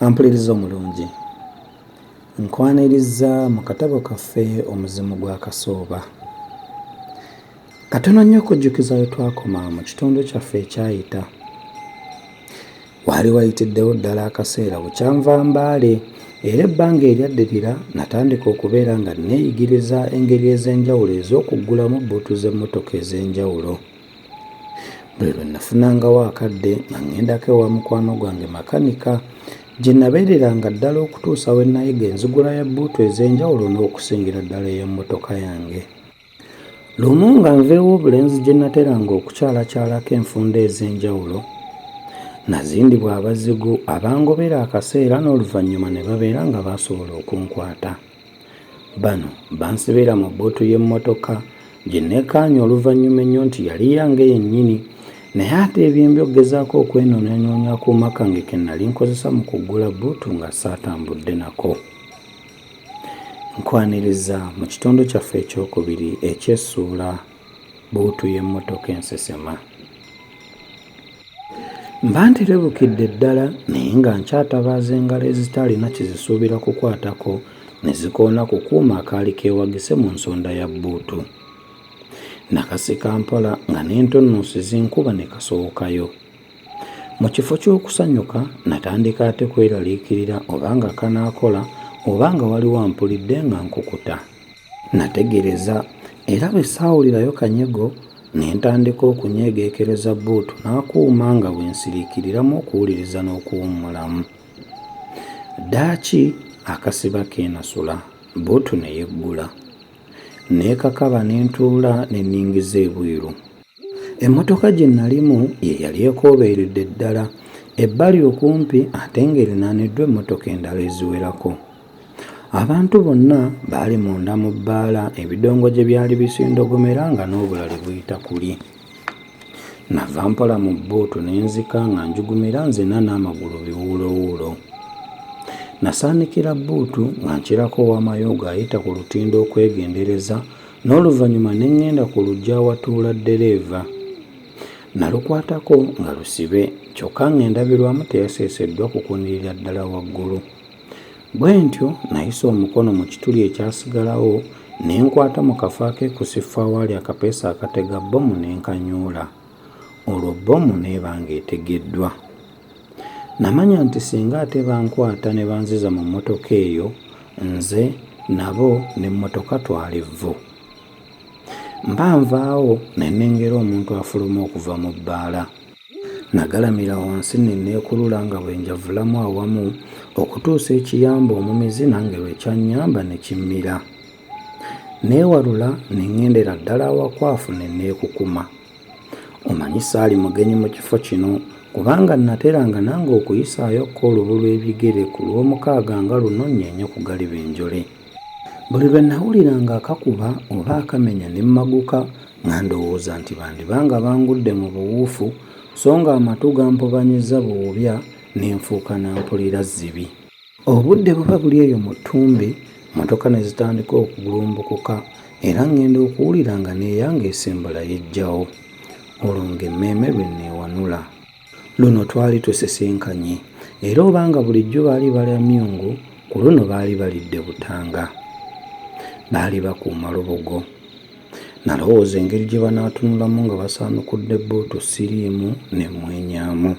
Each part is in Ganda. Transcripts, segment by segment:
Ampuliriza omulungi, nkwaniriza mu katabo kaffe omuzimu gwa Kasooba. Katono nnyo okujjukiza we twakoma mu kitundu kyaffe ekyayita. Waali wayitiddewo ddala akaseera bukyanva mbaale era ebbanga eryaddirira natandika okubeera nga neeyigiriza engeri ez'enjawulo ez'okuggulamu bbuutu z'emmotoka ez'enjawulo. Buli lwe nafunangawo akadde nga ŋŋendako ewa mukwano gwange makanika gye nabeereranga ddala okutuusa we nayiga enzigula ya bbuutu ez'enjawulo n'okusingira ddala ey'emmotoka yange. Lumu nga nveewo obulenzi gye nateranga okukyalakyalako enfunda ez'enjawulo, nazindibwa abazigu abangobera akaseera n'oluvannyuma ne babeera nga basobola okunkwata. Bano bansibira mu bbuutu y'emmotoka gye neekaanya oluvannyuma ennyo nti yali yange yennyini, naye ate ebyembi okugezaako okwenoonyoonya akuuma kange ke nnali nkozesa mu kuggula bbuutu nga saatambudde nako. Nkwaniriza mu kitundu kyaffe ekyokubiri ekyessuula bbuutu y'emmotoka ensesema. Mba nterebukidde ddala naye nga nkyatabaaza engalo ezitalina kizisuubira kukwatako ne zikoona ku kuuma akaali keewagise mu nsonda ya bbuutu. Nakasika mpola nga n'entonnosi zinkuba ne kasowokayo. Mu kifo ky'okusanyuka natandika ate kweraliikirira obanga kanaakola obanga waliwo ampulidde nga nkukuta. Nategereza era bwe saawulirayo kanyego ne ntandika okunyeegeekereza bbuutu n'akuuma nga bwe nsiriikiriramu okuwuliriza n'okuwummulamu. Ddaaki akasiba keenasula, bbuutu ne yeggula. Neekakaba ne ntuula ne nningiza ebweru. Emmotoka gye nalimu ye yali ekoobeeredde ddala ebbali okumpi ate ng'erinaaniddwa emmotoka endala eziwerako. Abantu bonna baali munda mu bbaala ebidongo gye byali bisindogomera nga n'obulali buyita kuli. Nava mpola mu bbuutu ne nzika nga njugumira nzena n'amagulu biwuulowuulo. Nasaanikira bbuutu nga nkirako ow'amayooga ayita ku lutindo okwegendereza n'oluvannyuma ne ŋŋenda ku luggya awatuula ddereeva. Nalukwatako nga lusibe kyokka ng'endabirwamu teyaseeseddwa kukunirira ddala waggulu. Bwe ntyo nayisa omukono mu kituli ekyasigalawo ne nkwata mu kafo ak'ekusifu awaali akapeesa akatega bbomu ne nkanyuula. Olwo bbomu n'eba ng'etegeddwa. Namanya nti singa ate bankwata ne banziza mu mmotoka eyo, nze nabo n'emmotoka twalivvu. Mba nvaawo ne nnengera omuntu afuluma okuva mu bbaala. Nagalamira wansi ne neekulula nga bwe njavulamu awamu okutuusa ekiyamba omumizi nange lwe kyannyamba ne kimmira. Neewalula ne ŋŋendera ddala awakwafu ne neekukuma. Omanyi saali mugenyi mu kifo kino kubanga nateranga nange okuyisaayokko olubu lw'ebigere ku lw'omukaaga nga luno nnyenye ku galiba enjole. Buli lwe nawuliranga akakuba oba akamenya ne mmaguka nga ndowooza nti bandibanga bangudde mu buwuufu so nga amatu gampobanyizza buwubya ne nfuuka nampulira zzibi. Obudde buba buli eyo mu ttumbi, mmotoka ne zitandika okugulumbukuka era ngenda okuwulira nga neeyanga esimbula yejjawo. Olwo ng'emmeeme lwe neewanula. Luno twali tusisinkanye era obanga bulijjo baali balya myungu, ku luno baali balidde butanga. Baali bakuuma lubugo. Nalowooza engeri gye banaatunulamu nga basaanukudde bbuutu siriimu ne mwenyaamu.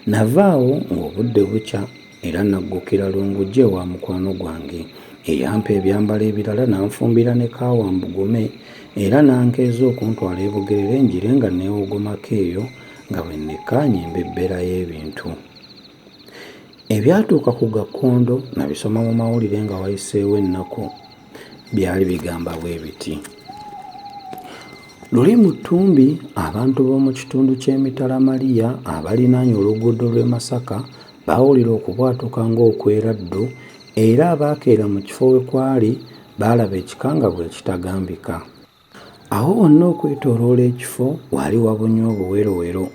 Navaawo ng'obudde bukya era naggukira Lungujja ewa mukwano gwange eyampa ebyambalo ebirala n'anfumbira ne kaawa mbugume era nankeeza okuntwala e Bugerere njire nga neewogomako eyo nga bwe nnekkaanya embebbera y'ebintu. Ebyatuuka ku Gakkondo nabisoma mu mawulire nga wayiseewo ennaku. Byali bigamba bwe biti. Luli mu ttumbi abantu b'omu kitundu ky'emitala Mariya abalinaanye oluguudo lw'e Masaka baawulira okubwatuka ng'okweraddu era abaakeera mu kifo we kwali baalaba ekikanga bwe kitagambika. Awo wonna okwetooloola ekifo waali wabunye obuwerowero,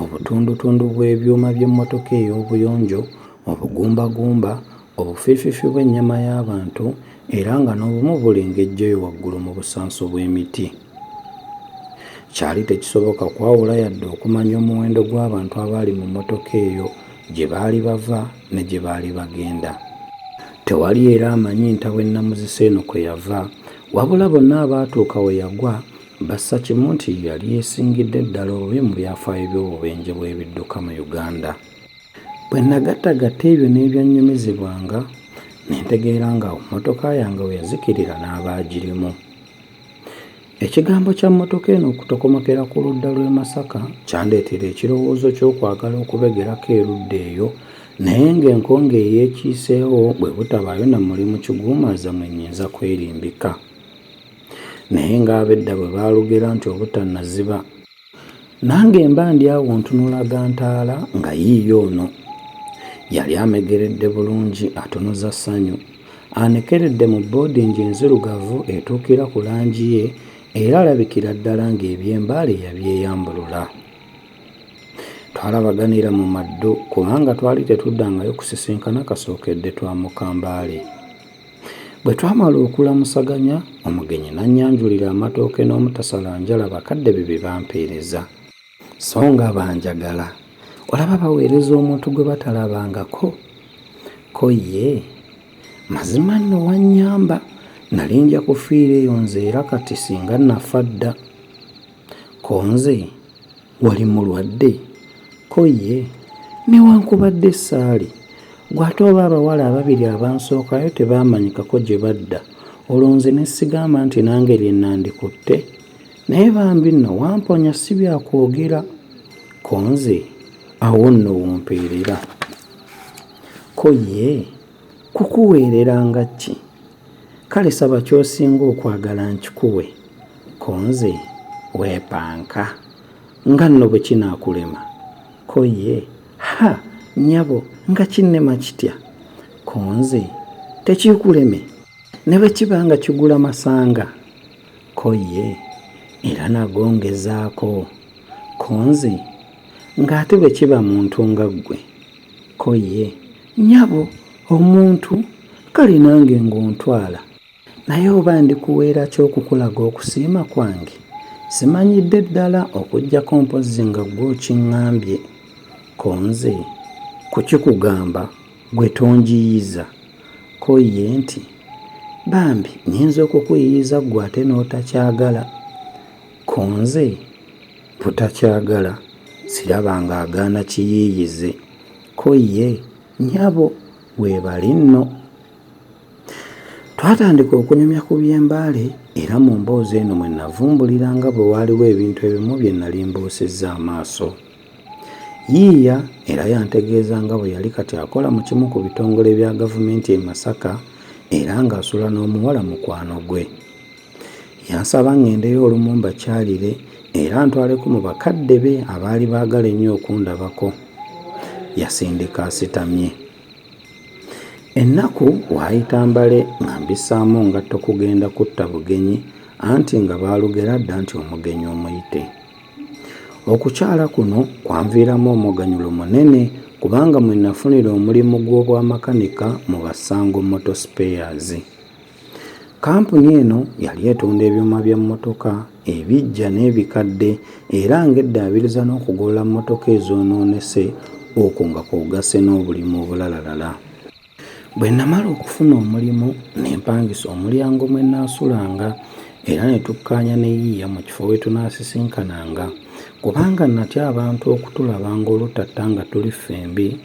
obutundutundu bw'ebyuma by'emmotoka ey'obuyonjo, obugumbagumba, obufiififi bw'ennyama y'abantu era nga n'obumu bulengejjayo waggulu mu busanso bw'emiti. Kyali tekisoboka kwawula yadde okumanya omuwendo gw'abantu abaali mu mmotoka eyo gye baali bava ne gye baali bagenda. Tewali era amanyi ntawe Namuzisa eno kwe yava, wabula bonna abaatuuka we yagwa bassa kimu nti yali yeesingidde ddala obubi mu byafaayo by'obubenje bw'ebidduka mu Uganda. Bwe nagattagatta ebyo n'ebyanyumizibwanga ne ntegeera nga mmotoka yange we yazikirira n'abaagirimu. Ekigambo kya mmotoka eno okutokomokera ku ludda lw'e Masaka kyandeetera ekirowoozo ky'okwagala okubegerako erudda eyo, naye ng'enkonge eyeekiiseewo bwe butabaayo na mulimu kiguumaza mwe nnyinza kwerimbika. Naye ng'ab'edda bwe baalugera nti obutannaziba, nange mba ndi awo ntunulaga ntaala nga yiiyo ono. Yali amegeredde bulungi atunuza ssanyu, anekeredde mu boodingi enzirugavu etuukira ku langi ye era alabikira ddala ng'ebyembaale yabyeyambulula. Twalabaganira mu maddu kubanga twali tetuddangayo kusisinkana kasookedde twamuka Mbaale. Bwe twamala okulamusaganya, omugenyi n'annyanjulira amatooke n'omutasalanjala bakadde be bampeereza. So nga banjagala, olaba baweereza omuntu gwe batalabangako. Ko ye, mazima nno wannyamba, nali nja kufiira eyo nze era kati singa nafa dda. Ko nze, wali mulwadde? Ko ye, newankubadde saali, gw'ate oba abawala ababiri abansookayo tebaamanyikako gye badda, olwo nze ne sigamba nti nange lye nandikutte, naye bambi nno wamponya si byakwogera. Ko nze, awo nno wompeerera. Ko ye, kukuweereranga ki? Kale saba ky'osinga okwagala nkikuwe. Ko nze, weepanka, nga nno bwe kinaakulema. Ko ye, ha nnyabo, nga kinnema kitya? Ko nze, tekiikuleme, ne bwe kiba nga kigula masanga. Ko ye, era nagongezaako. Ko nze, ng'ate bwe kiba muntu nga ggwe. Ko ye, nnyabo, omuntu, kale nange ng'ontwala. Naye oba ndikuweera ky'okukulaga okusiima kwange, simanyidde ddala okuggyako mpozzi nga ggwe okiŋŋambye. Ko nze, kukikugamba gwe tonjiyiza. Ko ye nti, bambi nnyinza okukuyiyiza ggwe ate n'otakyagala. Ko nze, butakyagala, sirabanga agaana kiyiiyize. Ko ye, nnyabo, weebali nno. Twatandika okunyumya ku by'embaale era mu mboozi eno mwe navumbuliranga bwe waaliwo ebintu ebimu bye nali mbuusizza amaaso. Yiiya era yantegeeza nga bwe yali kati akola mu kimu ku bitongole bya gavumenti e Masaka era ng'asula n'omuwala mukwano gwe. Yansaba ŋŋendeyo olumu mbakyalire era ntwaleko mu bakadde be abaali baagala ennyo okundabako. Yasindika asitamye. Ennaku waayita Mbale nga mbisaamu ngatto kugenda kutta bugenyi, anti nga baalugera dda nti omugenyi omuyite. Okukyala kuno kwanviiramu omuganyulo munene kubanga mwe nafunira omulimu gw'obwamakanika mu Basango Motor Spares. Kampuni eno yali etunda ebyuma bya mmotoka ebiggya n'ebikadde era ng'eddaabiriza n'okugolola mmotoka ezoonoonese, okwo nga kwogase n'obulimu obulalalala. Bwe namala okufuna omulimu ne mpangisa omulyango mwe naasulanga era ne tukkaanya ne Yiiya mu kifo we tunaasisinkananga kubanga natya abantu okutulabanga olutatta nga tuli ffembi,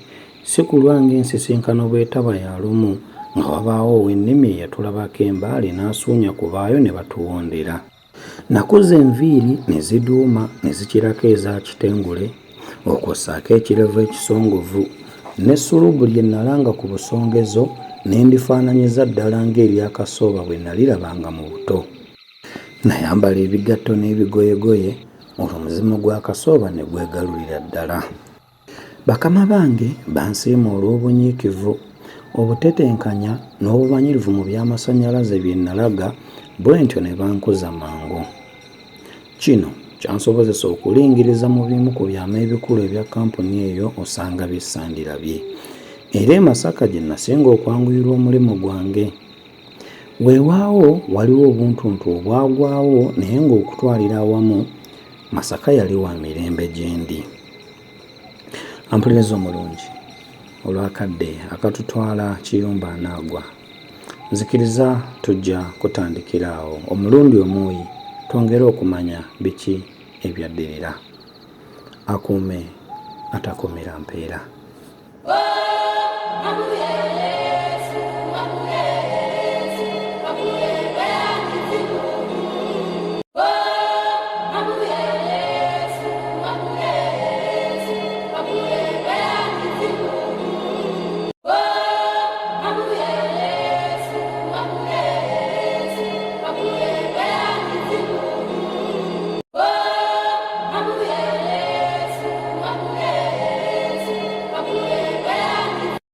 si kulwa ng'ensisinkano bw'etaba ya lumu nga wabaawo ow'ennimi eyatulabako Embaale n'asuunya kubaayo ne batuwondera. Nakuza enviiri ne ziduuma ne zikirako eza kitengule, okwo ssaako ekirevu ekisongovu ne sulubu lye nalanga ku busongezo ne ndifaananyiza ddala ng'eryakasooba bwe nalirabanga mu buto. Nayambala ebigatto n'ebigoyegoye, olwo omuzimu gwa kasooba ne gwegalulira ddala. Bakama bange bansiima olw'obunyiikivu, obutetenkanya n'obumanyirivu mu by'amasannyalaze bye nalaga, bwe ntyo ne bankuza mangu. Kino kyansobozesa okulingiriza mu bimu ku byama ebikulu ebya kampuni eyo osanga bisandirabye. Era e Masaka gye nasinga okwanguyirwa omulimu gwange. Weewaawo waliwo obuntuntu obwagwawo naye ng'okutwalira awamu Masaka yali wa mirembe gye ndi. Ampuliriza omulungi, olwakadde akatutwala Kiyumba anaagwa. Nzikiriza tujja kutandikira awo. Omulundi omuuyi twongere okumanya biki ebyaddirira. Akuume atakumira mpeera.